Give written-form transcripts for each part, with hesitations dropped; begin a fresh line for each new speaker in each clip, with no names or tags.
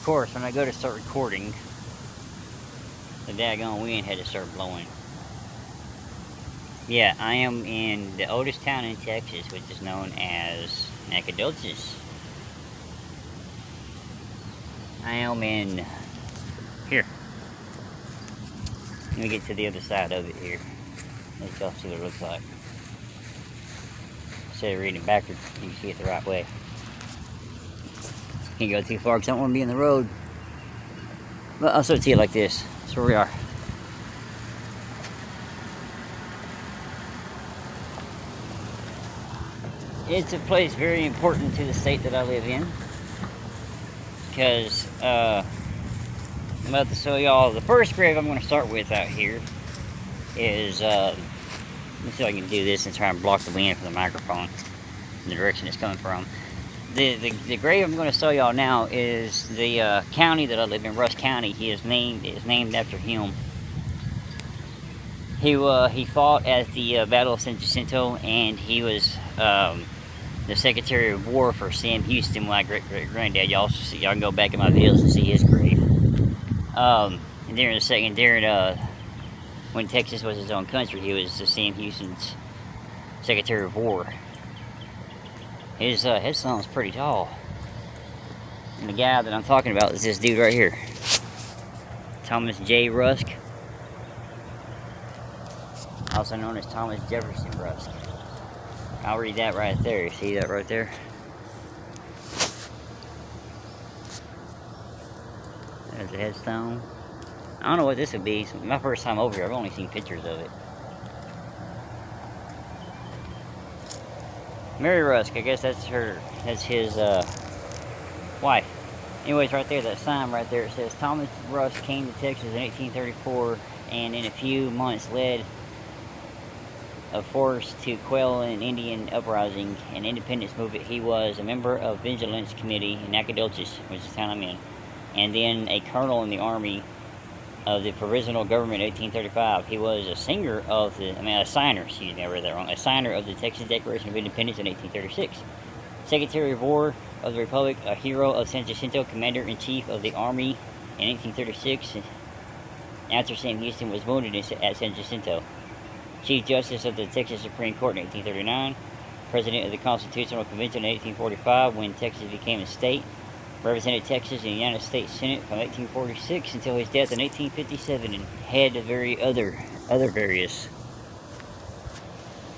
course, when I go to start recording, the daggone wind had to start blowing. Yeah, I am in the oldest town in Texas, which is known as Nacogdoches. I am in here. Let me get to the other side of it here. Let y'all see what it looks like. Instead of reading it backwards, you can see it the right way. Can't go too far because I don't want to be in the road. But I'll show it to you like this. That's where we are. It's a place very important to the state that I live in. Because I'm about to show y'all the first grave I'm going to start with out here is, let me see if I can do this and try and block the wind from the microphone in the direction it's coming from. The grave I'm going to show y'all now is the county that I live in, Russ County. It's named after him. He fought at the Battle of San Jacinto, and he was the Secretary of War for Sam Houston, my great-granddad. Y'all can go back in my videos and see his grave. And when Texas was his own country, he was Sam Houston's Secretary of War. His headstone's pretty tall. And the guy that I'm talking about is this dude right here. Thomas J Rusk. Also known as Thomas Jefferson Rusk. I'll read that right there. See that right there? There's a headstone. I don't know what this would be. It's my first time over here. I've only seen pictures of it. Mary Rusk, I guess that's his wife. Anyways, right there, that sign right there, it says Thomas Rusk came to Texas in 1834 and in a few months led a force to quell an Indian uprising and independence movement. He was a member of Vigilance Committee in Nacogdoches, which is the town I'm in, and then a colonel in the army of the Provisional Government in 1835. He was a signer of a signer, excuse me, I read that wrong, a signer of the Texas Declaration of Independence in 1836. Secretary of War of the Republic, a hero of San Jacinto, Commander-in-Chief of the Army in 1836, after Sam Houston was wounded at San Jacinto. Chief Justice of the Texas Supreme Court in 1839, President of the Constitutional Convention in 1845 when Texas became a state, represented Texas in the United States Senate from 1846 until his death in 1857, and had other various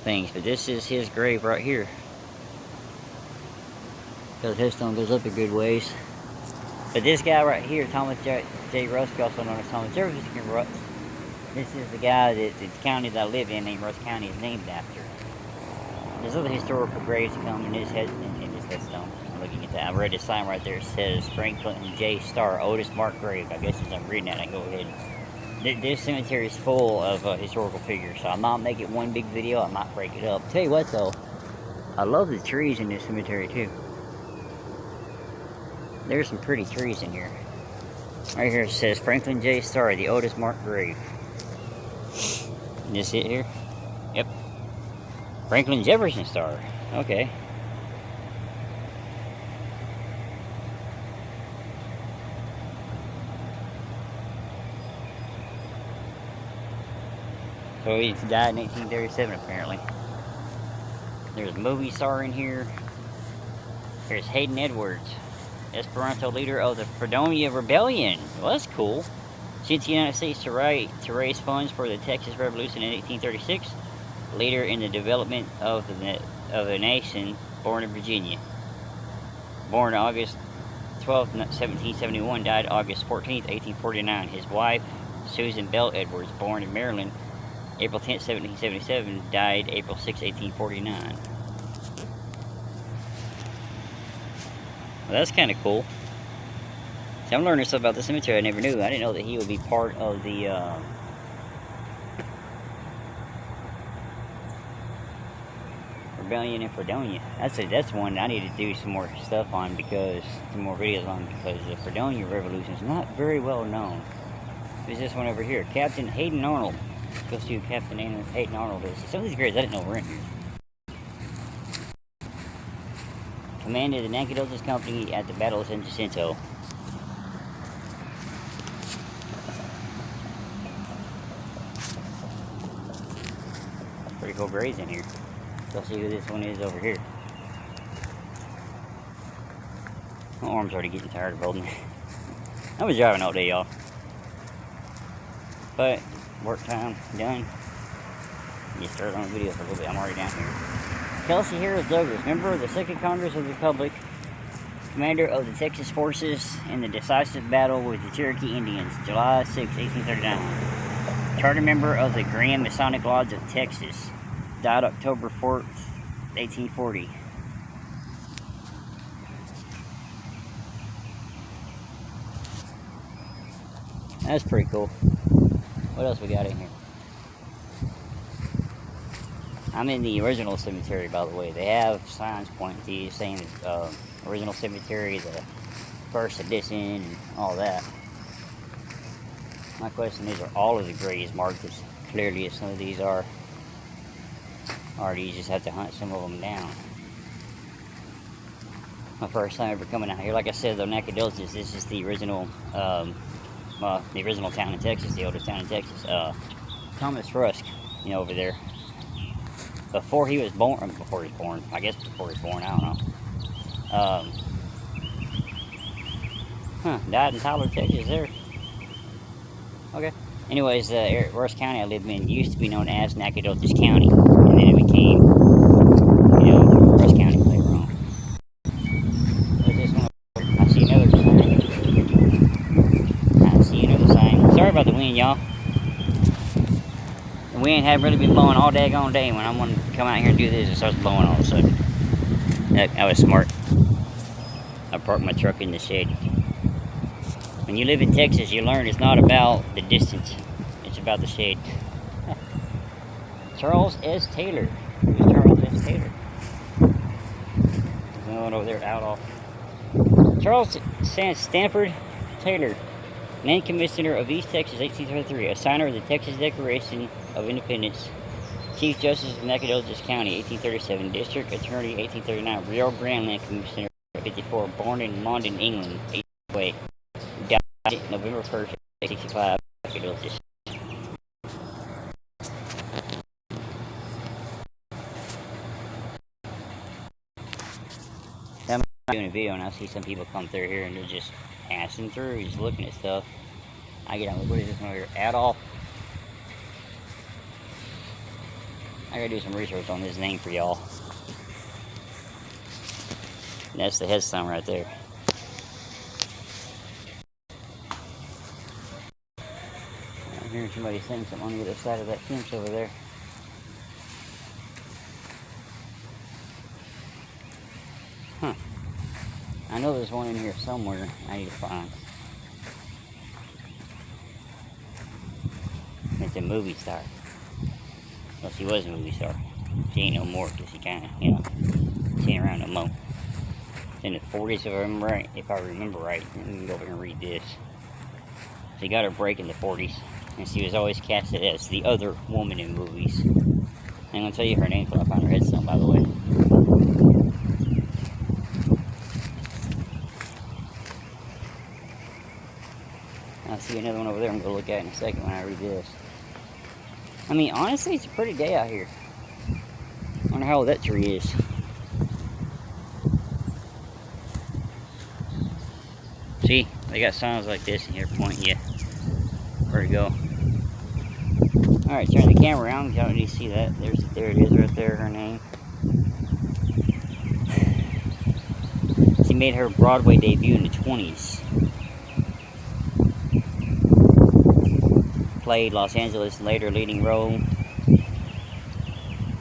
things. But this is his grave right here. Because his headstone goes up a good ways. But this guy right here, Thomas J Rusk, also known as Thomas Jefferson Rusk, this is the guy that the county that I live in, named Russ County, is named after. There's other historical graves that come in his headstone. I'm looking at that. I read the sign right there. It says Franklin J. Starr, oldest marked grave. I guess as I'm reading that, I can go ahead. This cemetery is full of historical figures, so I might make it one big video. I might break it up. Tell you what, though, I love the trees in this cemetery too. There's some pretty trees in here. Right here it says Franklin J. Starr, the oldest marked grave. This it here? Yep. Franklin Jefferson Starr. Okay. So he died in 1837 apparently. There's a movie star in here. There's Hayden Edwards, Esperanto leader of the Fredonia Rebellion. Well, that's cool. Sent to the United States to raise funds for the Texas Revolution in 1836. Leader in the development of the nation, born in Virginia. Born August 12, 1771, died August 14, 1849. His wife, Susan Bale Edwards, born in Maryland, April 10, 1777, died April 6, 1849. Well, that's kind of cool. See, I'm learning stuff about the cemetery I never knew. I didn't know that he would be part of the Rebellion in Fredonia. That's one I need to do some more stuff on, because some more videos on, because the Fredonia Revolution is not very well known. There's this one over here, Captain Hayden Arnold. Let's go see who Captain Hayden Arnold is. Some of these graves I didn't know were in here. Commanded the Nacogdoches Company at the Battle of San Jacinto. pretty cool grays in here. Let's see who this one is over here. My arm's already getting tired of holding it. I was driving all day, y'all. But work time done. Get started on the video for a little bit. I'm already down here. Kelsey Harris Douglas, member of the 2nd Congress of the Republic, commander of the Texas forces in the decisive battle with the Cherokee Indians, July 6, 1839. Charter member of the Grand Masonic Lodge of Texas, died October 4th, 1840. That's pretty cool. What else we got in here? I'm in the original cemetery, by the way. They have signs pointing to you saying original cemetery, the first edition, and all that. My question is, are all of the graves marked as clearly as some of these are? Or do you just have to hunt some of them down? My first time ever coming out here. Like I said, though, Nacogdoches, this is the original, the original town in Texas, the oldest town in Texas. Thomas Rusk, you know, over there. Before he was born, I guess before he was born, I don't know. Died in Tyler, Texas there. Okay. Anyways, Rusk County I live in used to be known as Nacogdoches County. And then it became, you know, Rusk County later on. What's this one over here? I see another sign. Sorry about the wind, y'all. The wind hadn't really been blowing all daggone day. When I'm going to come out here and do this, it starts blowing all of a sudden. That was smart. I parked my truck in the shade. When you live in Texas, you learn it's not about the distance. It's about the shade. Charles S. Taylor. Who's Charles S. Taylor? There's another one over there out off. Charles Stanford Taylor, named Commissioner of East Texas, 1833, a signer of the Texas Declaration of Independence, Chief Justice of Nacogdoches County, 1837, District Attorney, 1839, Rio Grande Land Commissioner, 54, born in London, England, 1808, died November 1st, 1865, Nacogdoches. I'm doing a video and I see some people come through here and they're just passing through, just looking at stuff. I get on, what is this one over here? Adolf. I gotta do some research on this name for y'all. That's the headstone right there. I'm hearing somebody saying something on the other side of that fence over there. Huh. I know there's one in here somewhere I need to find. It's a movie star. Well, she was a movie star. She ain't no more because she kind of, you know, she ain't around no more. It's in the 40s if I remember right. Let me go over and read this. She got her break in the 40s, and she was always casted as the other woman in movies. I'm going to tell you her name before I find her headstone, by the way. I'll see another one over there I'm going to look at in a second when I read this. I mean, honestly, it's a pretty day out here. I wonder how old that tree is. See, they got signs like this in here pointing you where to go. Alright, turn the camera around. Y'all need to see that. There it is right there, her name. She made her Broadway debut in the 20s. Played Los Angeles, later leading role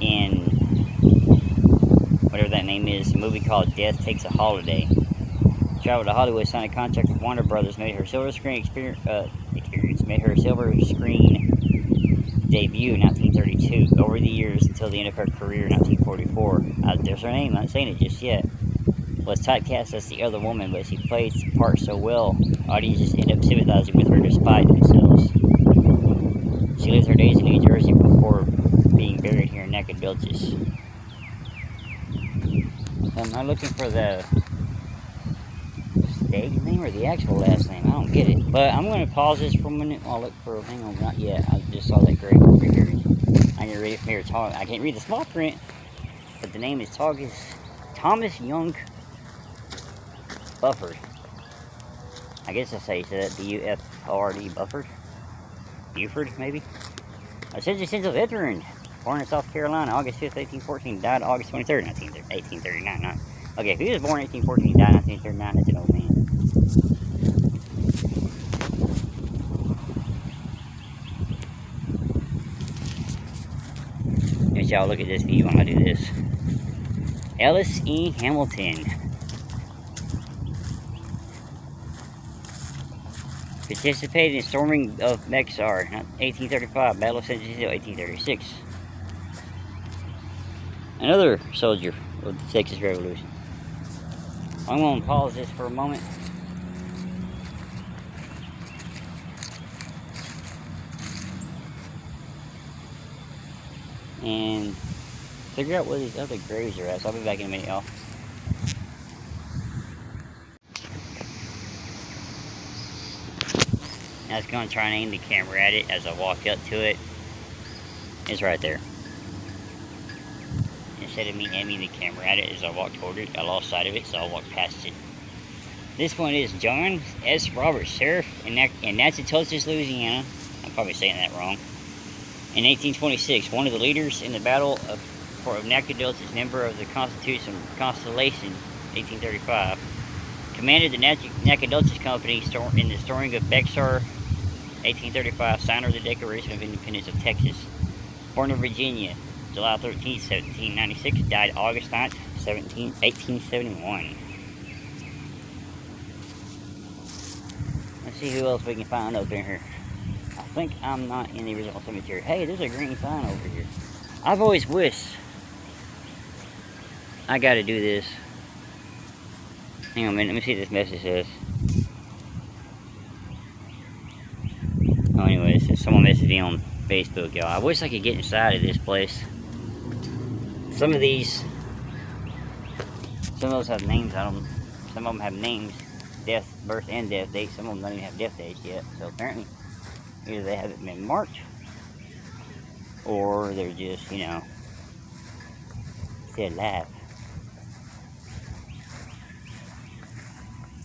in whatever that name is, a movie called Death Takes a Holiday. Traveled to Hollywood, signed a contract with Warner Brothers, made her silver screen made her silver screen debut in 1932. Over the years until the end of her career in 1944. There's her name, I'm not saying it just yet. Was typecast as the other woman, but she plays the part so well, audiences end up sympathizing with her despite themselves. She lived her days in New Jersey before being buried here in Nacogdoches. Am I looking for the stage name or the actual last name? I don't get it. But I'm going to pause this for a minute while I look for, hang on, not yet. I just saw that grave over here. I can read read it from here. I can't read the small print, but the name is Thomas Young Bufford. I guess I say that B-U-F-O-R-D, Bufford. Buford, maybe. A central veteran, born in South Carolina, August 5th, 1814, died August 23rd, 1839. Okay, if he was born in 1814, died in 1939, that's an old man. Let y'all look at this view when I do this. Ellis E Hamilton. Participated in storming of Mexar, 1835, Battle of San Francisco, 1836. Another soldier of the Texas Revolution. I'm going to pause this for a moment. And figure out where these other graves are at. So I'll be back in a minute, y'all. I was going to try and aim the camera at it as I walked up to it. It's right there. Instead of me aiming the camera at it as I walked toward it, I lost sight of it, so I walked past it. This one is John S. Roberts, sheriff in Natchitoches, Louisiana. I'm probably saying that wrong. In 1826, one of the leaders in the Battle of Nacogdoches, member of the Constellation, 1835, commanded the Nacogdoches Company in the storming of Bexar, 1835, signer of the Declaration of Independence of Texas. Born in Virginia, July 13, 1796, died August 9, 1871. Let's see who else we can find up in here. I think I'm not in the original cemetery. Hey, there's a green sign over here. I've always wished I gotta do this. Hang on a minute, let me see what this message says. Oh, anyways, someone messaged me on Facebook, y'all. I wish I could get inside of this place. Some of those have names on them. Some of them have names, birth and death dates. Some of them don't even have death dates yet. So apparently, either they haven't been marked, or they're just, you know, still alive.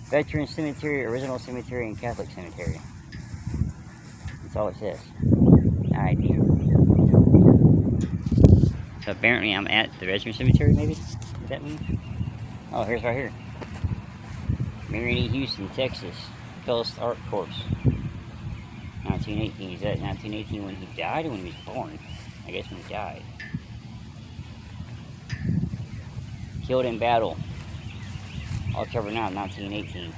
Veteran Cemetery, Original Cemetery, and Catholic Cemetery. That's all it says. Alright, dear. So apparently I'm at the Veteran Cemetery, maybe? Does that mean? Oh, here's right here. Marion E. Houston, Texas. Phyllis Art Corps. 1918. Is that 1918 when he died or when he was born? I guess when he died. Killed in battle. October 9, 1918.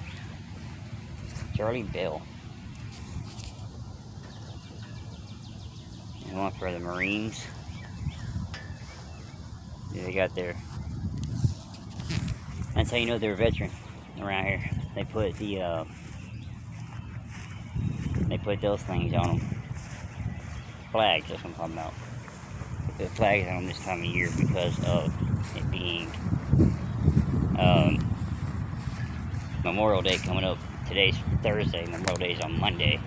Charlie Bale. And one for the Marines. Yeah, they got there. That's how you know they're a veteran around here. They put those things on them. Flags, that's what I'm talking about. They put flags on them this time of year because of it being Memorial Day coming up. Today's Thursday, Memorial Day is on Monday.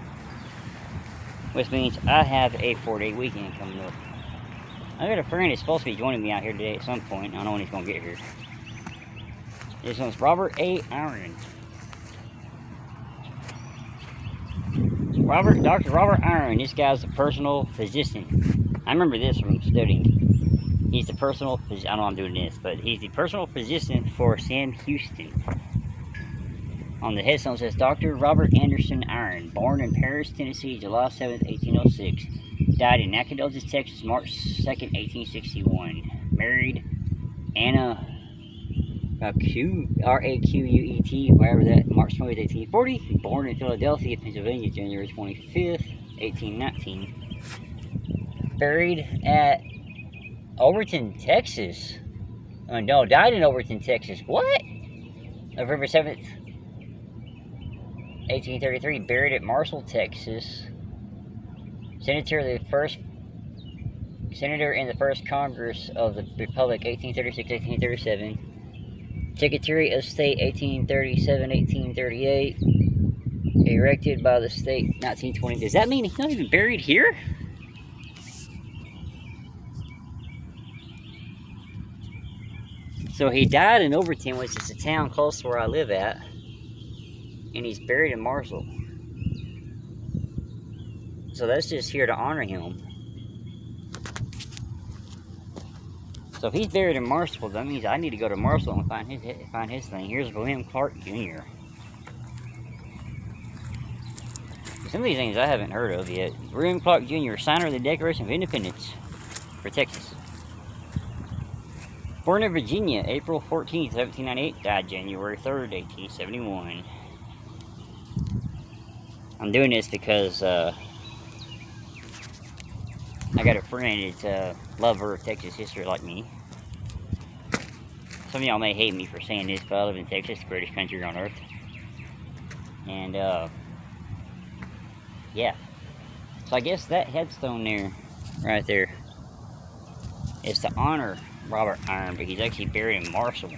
Which means I have a 4-day weekend coming up. I got a friend that's supposed to be joining me out here today at some point. I don't know when he's going to get here. This one's Robert A. Iron. Dr. Robert Iron. This guy's a personal physician. I remember this from studying. He's the personal physician. I don't know I'm doing this, but he's the personal physician for Sam Houston. On the headstone says Dr. Robert Anderson Iron, born in Paris, Tennessee, July 7, 1806. Died in Nacogdoches, Texas, March 2, 1861. Married Anna Raquet, wherever that, March 20, 1840. Born in Philadelphia, Pennsylvania, January 25th, 1819. Buried at Overton, Texas. Oh no, died in Overton, Texas. What? November 7th, 1833. Buried at Marshall, Texas. Senator in the first Congress of the Republic, 1836-1837. Secretary of State, 1837-1838. Erected by the state, 1920. Does that mean he's not even buried here? So he died in Overton, which is a town close to where I live at. And he's buried in Marshall. So that's just here to honor him. So if he's buried in Marshall, that means I need to go to Marshall and find his thing. Here's William Clark Jr. Some of these things I haven't heard of yet. William Clark Jr., signer of the Declaration of Independence for Texas. Born in Virginia, April 14th, 1798. Died January 3rd, 1871. I'm doing this because I got a friend that's a lover of Texas history like me. Some of y'all may hate me for saying this, but I live in Texas, the greatest country on earth. And, yeah. So I guess that headstone there, right there, is to honor Robert Iron, but he's actually buried in Marshall.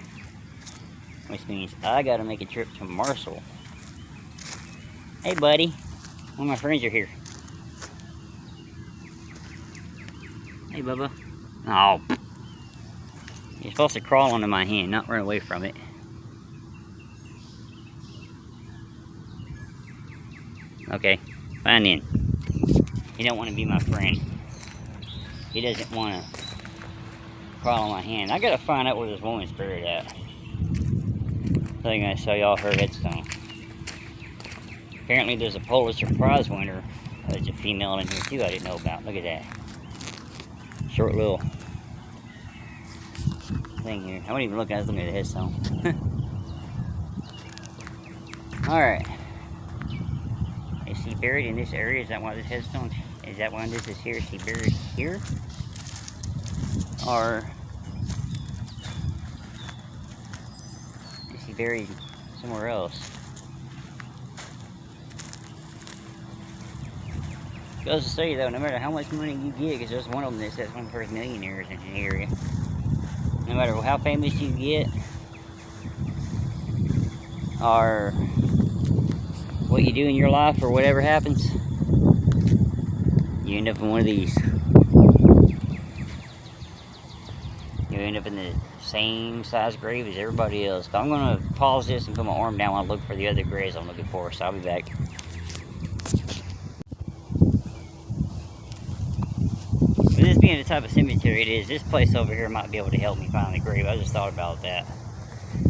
Which means I gotta make a trip to Marshall. Hey, buddy. One of my friends are here. Hey, Bubba. Oh. You're supposed to crawl onto my hand, not run away from it. Okay, fine then. He don't want to be my friend. He doesn't want to crawl on my hand. I gotta find out where this woman's buried at. So I'm gonna show y'all her headstone. Apparently there's a Pulitzer Prize winner. There's a female in here too I didn't know about. Look at that. Short little thing here. I wasn't even looking, I was looking at the headstone. Alright. Is he buried in this area? Is that one of this headstones? Is that one of this is here? Is he buried here? Or is he buried somewhere else? Goes to say though, no matter how much money you get, because there's one of them that says one of the first millionaires in the area. No matter how famous you get, or what you do in your life, or whatever happens, you end up in one of these. You end up in the same size grave as everybody else. But I'm going to pause this and put my arm down while I look for the other graves I'm looking for, so I'll be back. With this being the type of cemetery it is, this place over here might be able to help me find the grave. I just thought about that.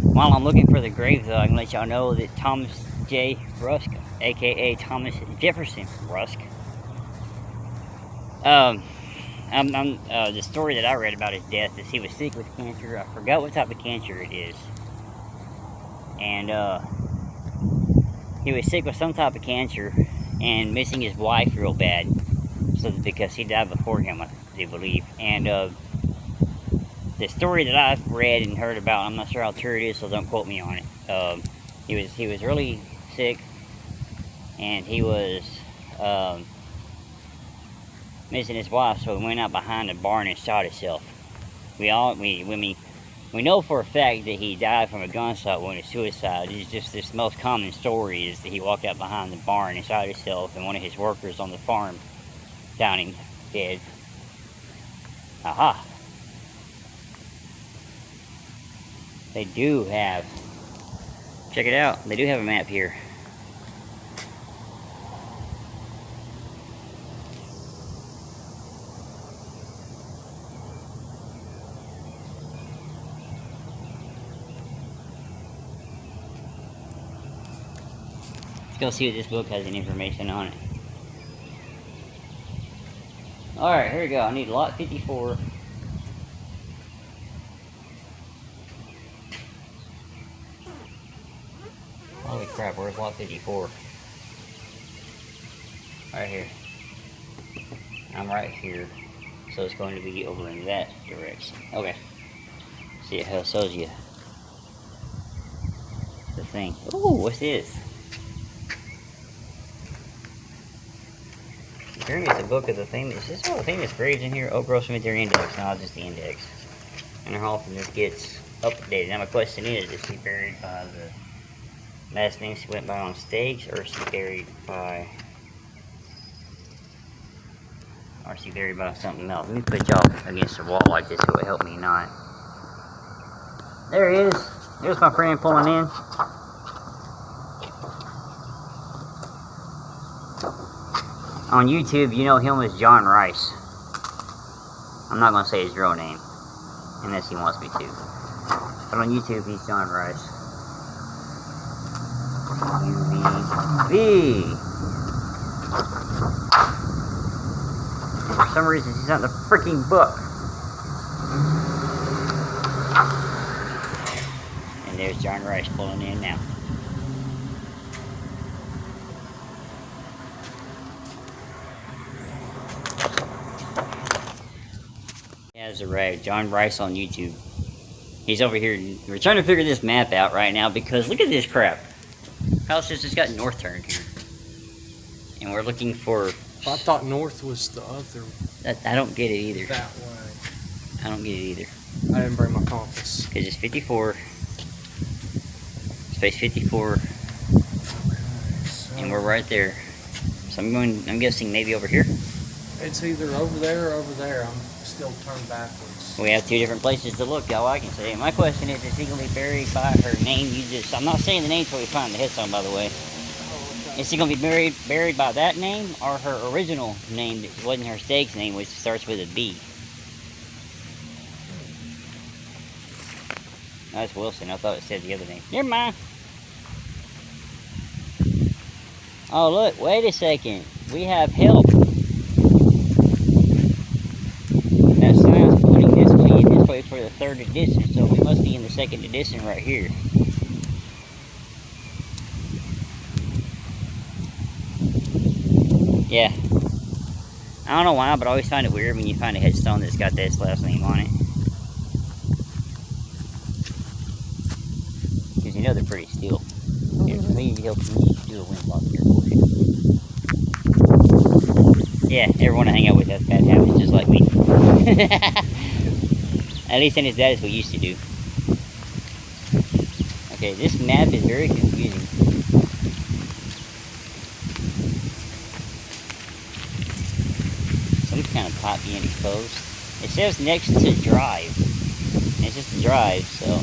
While I'm looking for the grave, though, I can let y'all know that Thomas J. Rusk, aka Thomas Jefferson Rusk, the story that I read about his death is he was sick with cancer. I forgot what type of cancer it is. And he was sick with some type of cancer and missing his wife real bad. So because he died before him, I do believe. And the story that I've read and heard about, I'm not sure how true it is, so don't quote me on it. He was really sick, and he was missing his wife, so he went out behind the barn and shot himself. We know for a fact that he died from a gunshot wound, a suicide. It's just this most common story is that he walked out behind the barn and shot himself, and one of his workers on the farm found him dead. Aha! They do have, check it out, they do have a map here. Let's go see what this book has any information on it. Alright, here we go. I need lot 54. Holy crap, where's lot 54? Right here. I'm right here. So it's going to be over in that direction. Okay. See how it shows you the thing. Ooh, what's this? Apparently it's a book of the famous, is this all the famous graves in here? Oak Grove Cemetery Index, not just the index. And how often this gets updated. Now my question is she buried by the last name she went by on stakes, or is she buried by something else? Let me put y'all against the wall like this so it will help me not. There he is. There's my friend pulling in. On YouTube, you know him as John Rice. I'm not going to say his real name, unless he wants me to. But on YouTube, he's John Rice. UVV. And for some reason, he's not in the freaking book. And there's John Rice pulling in now. Has arrived. John Rice on YouTube. He's over here. We're trying to figure this map out right now because look at this crap. House just got north turned here. And we're looking for...
I thought north was the other.
I don't get it either.
That way.
I don't get it either.
I didn't bring my compass.
Because it's 54. Space 54.
Okay, so
and we're right there. So I'm guessing maybe over here.
it's either over there or over there. I'm still turned backwards.
We have two different places to look, all I can say. My question is he going to be buried by her name? I'm not saying the name until we find the headstone, by the way.
Oh, okay.
Is she going to be buried by that name or her original name that wasn't her stake's name, which starts with a B? That's Wilson. I thought it said the other name. Never mind. Oh, look. Wait a second. We have help. That sign's pointing this way and this way for the third edition, so we must be in the second edition right here. Yeah. I don't know why, but I always find it weird when you find a headstone that's got this last name on it. Because you know they're pretty still. Here, for me, help me do a wind block here for you. Yeah, everyone I hang out with has bad habits, just like me. At least in his dad is what we used to do. Okay, this map is very confusing. Some kind of pipe being exposed. It says next to drive. And it's just a drive, so.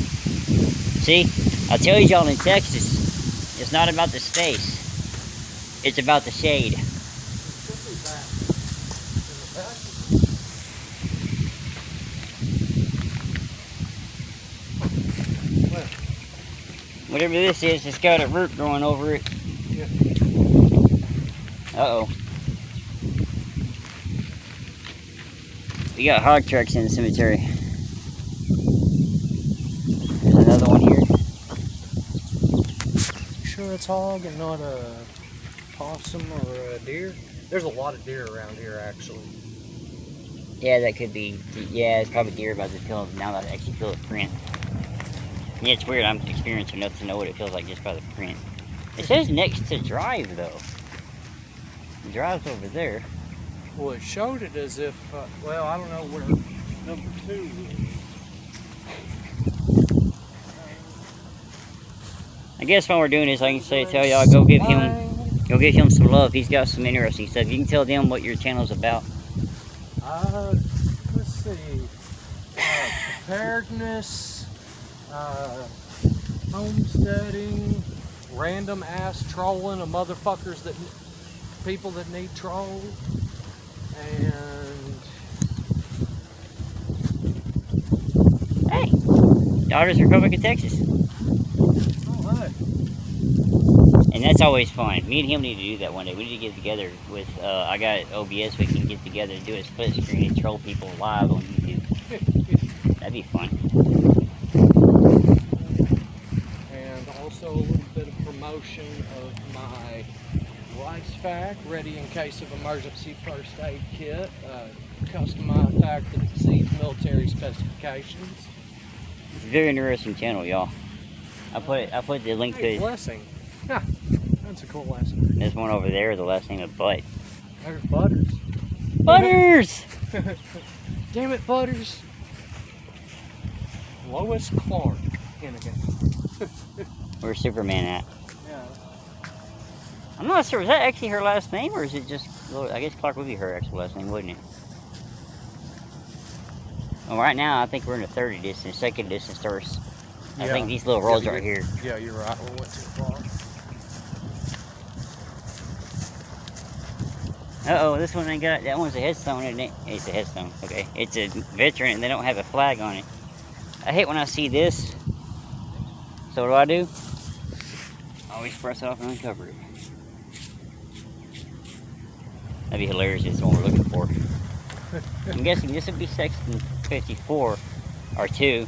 See, I tell y'all in Texas, it's not about the space. It's about the shade. Whatever this is, it's got a root growing over it.
Yeah.
Uh-oh. We got hog trucks in the cemetery. There's another one here.
Sure it's hog and not a possum or a deer? There's a lot of deer around here, actually.
Yeah, that could be. Yeah, it's probably deer by the feel. Now that I actually feel the print. Yeah, it's weird. I'm experienced enough to know what it feels like just by the print. It says next to drive, though. The drive's over there.
Well, it showed it as if, well, I don't know where number 2 is.
I guess what we're doing is I can say, tell y'all, go give him some love. He's got some interesting stuff. You can tell them what your channel's about.
Let's see. Preparedness, homesteading, random ass trolling of motherfuckers people that need trolled, and
Hey, Daughters Republic of Texas.
oh hey.
And that's always fun. Me and him need to do that one day. We need to get together with, I got OBS, we can get together and do a split screen and troll people live on YouTube. That'd be fun.
And also a little bit of promotion of my rice pack, ready in case of emergency first aid kit, customized pack that exceeds military specifications.
It's a very interesting channel, y'all. I put the link
Hey,
to
Blessing. Yeah, that's a cool lesson.
this one over there, the last name of Butt.
There's Butters.
Butters!
Damn it, Butters. Lois Clark.
Where's Superman at?
Yeah.
I'm not sure. Is that actually her last name, or is it just... I guess Clark would be her actual last name, wouldn't it? Well, right now, I think we're in the third edition. Second edition starts I think these little roads right here.
Yeah, you're right. We went too far.
Uh-oh, this one ain't got, that one's a headstone, isn't it? It's a headstone, okay. It's a veteran and they don't have a flag on it. I hate when I see this. So what do? Always press it off and uncover it. That'd be hilarious if it's what we're looking for. I'm guessing this would be section 54 or 2.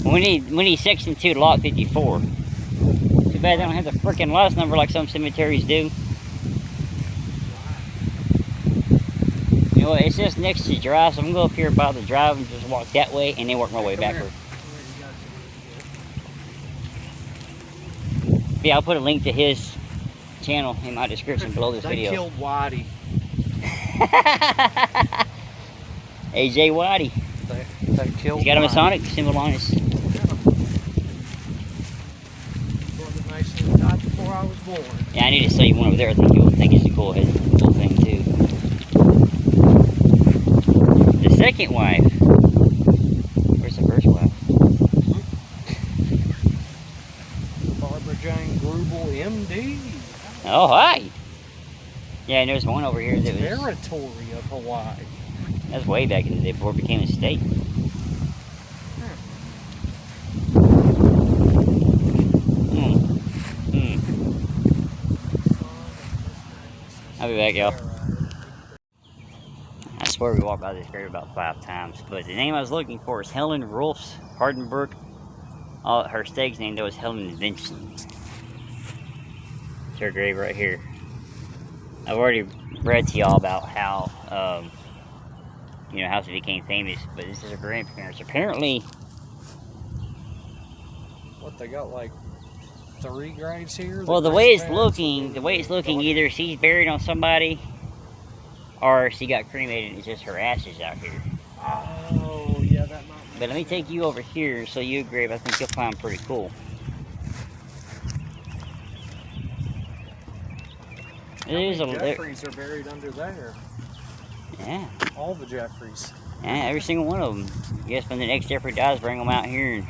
We need section 2 lot 54. Too bad they don't have the freaking license number like some cemeteries do. You know what, it's just next to the drive, so I'm gonna go up here by the drive and just walk that way and then work my way backward. Yeah, I'll put a link to his channel in my description below this video.
They killed Whitey.
AJ Whitey.
They killed
He's got a
Whitey.
Masonic symbol on his.
Brother Mason died before I was born.
Yeah, I need to show you one over there. I think you'll think it's a cool thing too. The second wife. Where's the first wife?
Barbara Jane Grubel, MD.
Oh, hi. Yeah, and there's one over here that was.
Territory of Hawaii.
That's way back in the day before it became a state. I'll be back, y'all. I swear we walked by this grave about 5 times, but the name I was looking for is Helen Rolfs Hardenberg. Her stak's name though is Helen Vincent. It's her grave right here. I've already read to y'all about how, you know, how she became famous, but this is her grandparents. Apparently,
What, they got like 3 graves here?
well, the way it's looking, either she's buried on somebody, or she got cremated and it's just her ashes out here.
Oh, yeah, that might be.
But let me take you over here, so you grave, I think you'll find pretty cool. There's a
Jeffreys are buried under there.
Yeah.
All the Jeffreys.
Yeah, every single one of them. I guess when the next Jeffrey dies, bring them out here and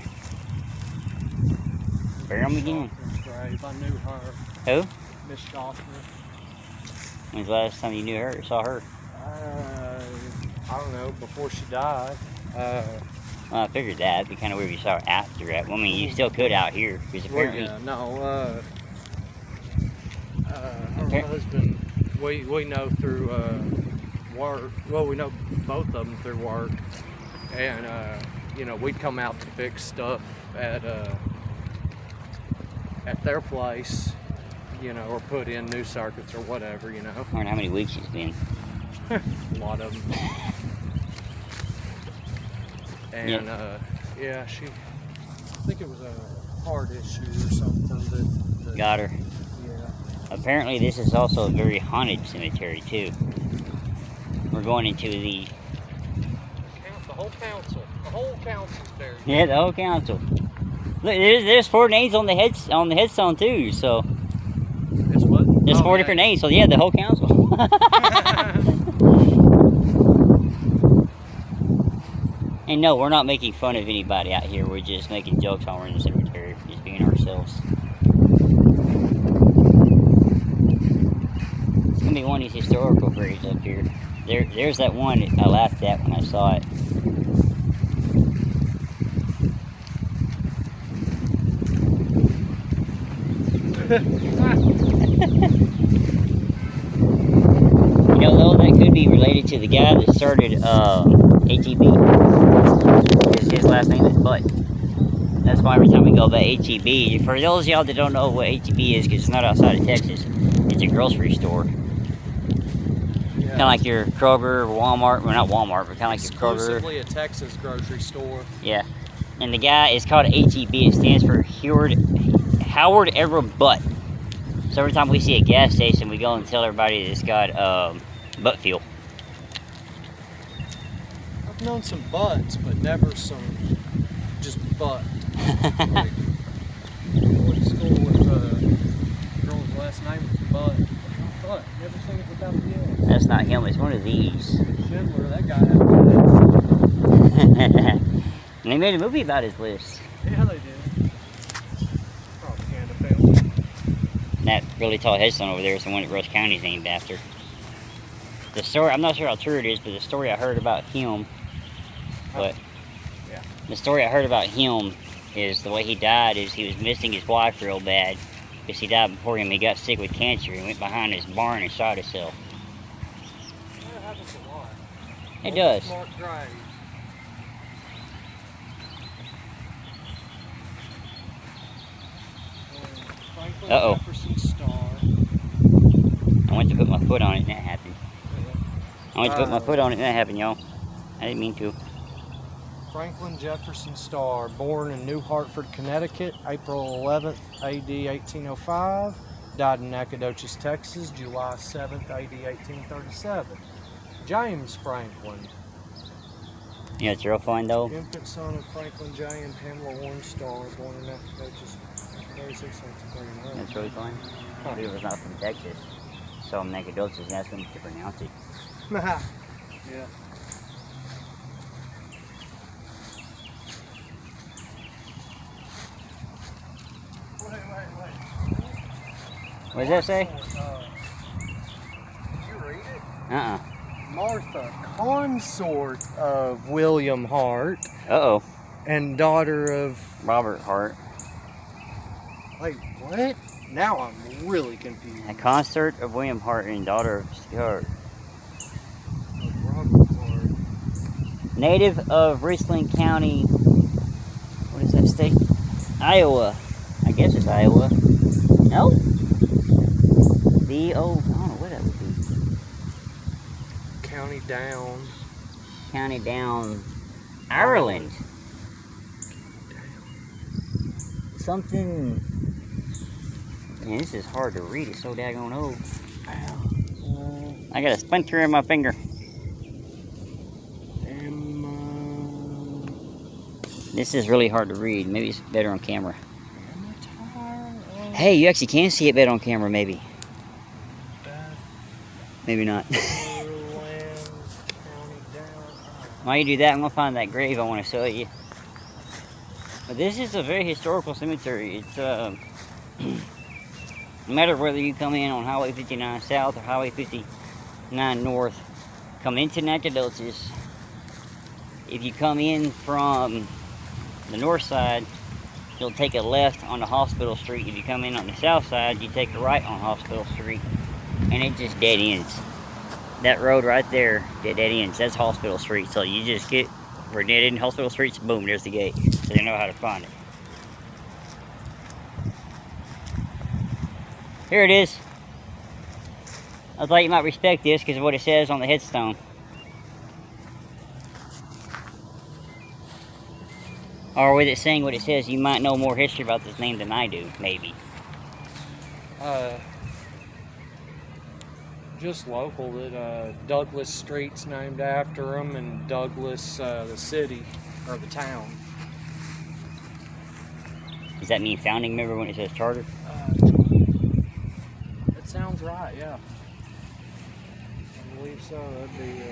bury them again.
Grave. I knew her.
Who?
Miss Schaffner.
When's the last time you knew her or saw her?
I don't know, before she died.
Well, I figured that. It'd be kind of weird if you saw her after that. Well, I mean, you still could out here, because apparently...
Well, yeah, no, her husband, we know through work. Well, we know both of them through work, and you know, we'd come out to fix stuff at their place, you know, or put in new circuits or whatever, you know.
I wonder how many weeks it's been.
A lot of them. And yeah, I think it was a heart issue or something that
Got her.
Yeah.
Apparently, this is also a very haunted cemetery, too. We're going into the...
The whole council. The whole council's buried.
Yeah, the whole council. Look, there's 4 names on the headstone, too, so...
It's what?
There's 4 different names, so yeah, the whole council. And no, we're not making fun of anybody out here. We're just making jokes while we're in the cemetery. Just being ourselves. It's going to be one of these historical graves up here. There's that one that I laughed at when I saw it. You know, though, that could be related to the guy that started HEB. His last name is Butt. That's why every time we go by HEB, for those of y'all that don't know what HEB is, because it's not outside of Texas, it's a grocery store.
Yeah.
Kind of like your Kroger or Walmart. Well, not Walmart, but kind of like your Kroger.
Exclusively a Texas grocery store.
Yeah. And the guy is called HEB. It stands for Howard Edward Butt. So every time we see a gas station, we go and tell everybody that it's got butt fuel.
I've known some butts, but never some just butt. Like, I went to school with a girl's last name was Butt. Butt. Never seen it without the L.
That's not him. It's one of these.
Schindler, that guy had a list.
And they made a movie about his list.
Yeah, they did.
And that really tall headstone over there is the one that Russ County is named after. The story, I'm not sure how true it is, but the story I heard about him, the story I heard about him is the way he died is he was missing his wife real bad because he died before him. He got sick with cancer and went behind his barn and shot himself.
That happens a lot.
It does.
Smart graves. Franklin
Uh-oh.
Jefferson Star.
I went to put my foot on it and that happened. I went to put my foot on it and that happened, y'all. I didn't mean to.
Franklin Jefferson Star, born in New Hartford, Connecticut, April 11th, AD 1805. Died in Nacogdoches, Texas, July 7th, AD 1837. James Franklin.
Yeah, it's real fun though.
Infant son of Franklin J. and Pamela Warren Starr, born in Nacogdoches, 1939.
That's really fun. He was not from Texas. So I'm Nacogdoches and asked him to pronounce it.
Yeah. Wait.
What does that say?
Did you read it?
Uh-uh.
Martha, consort of William Hart
Uh-oh.
and daughter of...
Robert Hart.
Wait, what? Now I'm really confused.
A consort of William Hart and daughter of Stuart.
Robert Hart.
Native of Richland County. What is that state? Iowa. I guess it's Iowa. No? I don't know what that would be.
County Down.
County Down. Ireland. Something. Man, this is hard to read. It's so daggone old. I got a splinter in my finger. This is really hard to read. Maybe it's better on camera. Hey, you actually can see it better on camera, maybe. Maybe not. While you do that, I'm going to find that grave I want to show you. But this is a very historical cemetery. It's, no matter whether you come in on Highway 59 South or Highway 59 North, come into Nacogdoches. If you come in from the north side, you'll take a left on the Hospital Street. If you come in on the south side, you take a right on Hospital Street. And it just dead ends. That road right there, dead ends. That's Hospital Street. So you just get, we're dead end Hospital Street, boom, there's the gate. So they know how to find it. Here it is. I thought you might respect this because of what it says on the headstone. Or with it saying what it says, you might know more history about this name than I do, maybe.
Just local, that Douglas Street's named after him, and Douglas, the city, or the town.
Does that mean founding member when it says charter?
It sounds right, yeah. I believe so. That'd be,